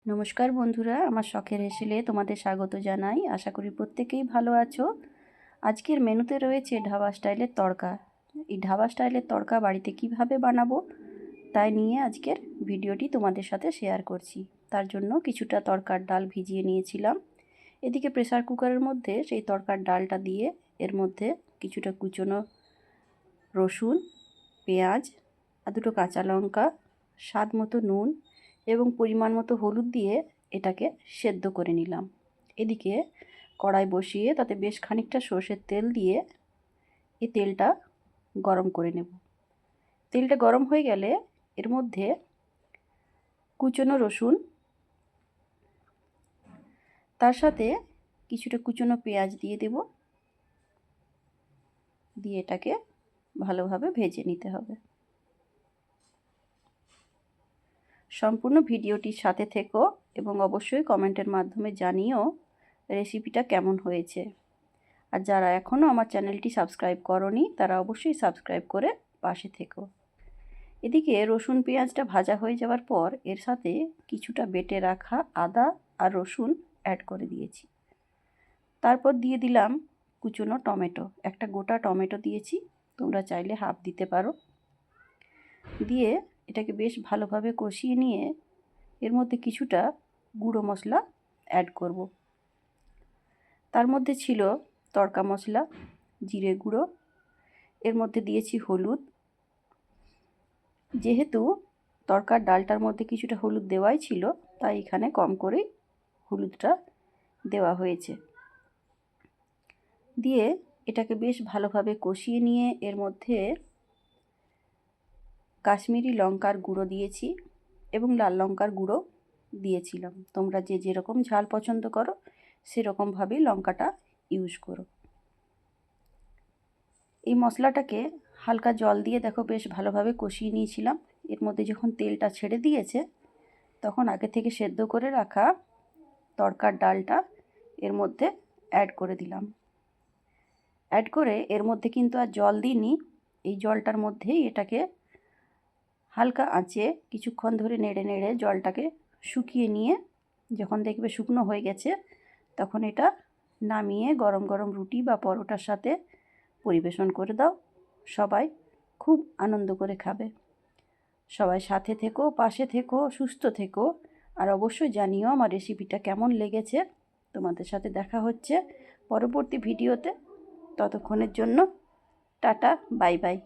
নমস্কার বন্ধুরা, আমার শখের হেসেলে তোমাদের স্বাগত জানাই। আশা করি প্রত্যেকেই ভালো আছো। আজকের মেনুতে রয়েছে ধাবা স্টাইলের তড়কা। এই ধাবা স্টাইলের তড়কা বাড়িতে কিভাবে বানাবো তাই নিয়ে আজকের ভিডিওটি তোমাদের সাথে শেয়ার করছি। তার জন্য কিছুটা তড়কার ডাল ভিজিয়ে নিয়েছিলাম। এদিকে প্রেসার কুকারের মধ্যে সেই তড়কার ডালটা দিয়ে এর মধ্যে কিছুটা কুচনো রসুন, পেঁয়াজ আর দুটো কাঁচা লঙ্কা, স্বাদ মতো নুন এবং পরিমাণ মতো হলুদ দিয়ে এটাকে সেদ্ধ করে নিলাম। এদিকে কড়াই বসিয়ে তাতে বেশ খানিকটা সর্ষের তেল দিয়ে এই তেলটা গরম করে নেব। তেলটা গরম হয়ে গেলে এর মধ্যে কুচনো রসুন, তার সাথে কিছুটা কুচনো পেঁয়াজ দিয়ে দেব। দিয়ে এটাকে ভালোভাবে ভেজে নিতে হবে। সম্পূর্ণ ভিডিওটির সাথে থেকো এবং অবশ্যই কমেন্টের মাধ্যমে জানিও রেসিপিটা কেমন হয়েছে। আর যারা এখনও আমার চ্যানেলটি সাবস্ক্রাইব করোনি তারা অবশ্যই সাবস্ক্রাইব করে পাশে থেকো। এদিকে রসুন পেঁয়াজটা ভাজা হয়ে যাওয়ার পর এর সাথে কিছুটা বেটে রাখা আদা আর রসুন অ্যাড করে দিয়েছি। তারপর দিয়ে দিলাম কুচনো টমেটো। একটা গোটা টমেটো দিয়েছি, তোমরা চাইলে হাফ দিতে পারো। দিয়ে এটাকে বেশ ভালোভাবে কষিয়ে নিয়ে এর মধ্যে কিছুটা গুঁড়ো মশলা অ্যাড করব। তার মধ্যে ছিল তড়কা মশলা, জিরে গুঁড়ো, এর মধ্যে দিয়েছি হলুদ। যেহেতু তড়কার ডালটার মধ্যে কিছুটা হলুদ দেওয়াই ছিল তাই এখানে কম করেই হলুদটা দেওয়া হয়েছে। দিয়ে এটাকে বেশ ভালোভাবে কষিয়ে নিয়ে এর মধ্যে কাশ্মীরি লঙ্কার গুঁড়ো দিয়েছি এবং লাল লঙ্কার গুঁড়ো দিয়েছিলাম। তোমরা যে যেরকম ঝাল পছন্দ করো সেরকমভাবেই লঙ্কাটা ইউজ করো। এই মশলাটাকে হালকা জল দিয়ে দেখো বেশ ভালোভাবে কষিয়ে নিয়েছিলাম। এর মধ্যে যখন তেলটা ছেড়ে দিয়েছে তখন আগে থেকে সেদ্ধ করে রাখা তড়কার ডালটা এর মধ্যে অ্যাড করে দিলাম। অ্যাড করে এর মধ্যে কিন্তু আর জল দিইনি। এই জলটার মধ্যেই এটাকে হালকা আঁচে কিছুক্ষণ ধরে নেড়ে নেড়ে জলটাকে শুকিয়ে নিয়ে যখন দেখবে শুকনো হয়ে গেছে তখন এটা নামিয়ে গরম গরম রুটি বা পরোটার সাথে পরিবেশন করে দাও। সবাই খুব আনন্দ করে খাবে। সবাই সাথে থেকো, পাশে থেকো, সুস্থ থেকো। আর অবশ্যই জানিও আমার রেসিপিটা কেমন লেগেছে। তোমাদের সাথে দেখা হচ্ছে পরবর্তী ভিডিওতে। ততক্ষণের জন্য টাটা, বাই বাই।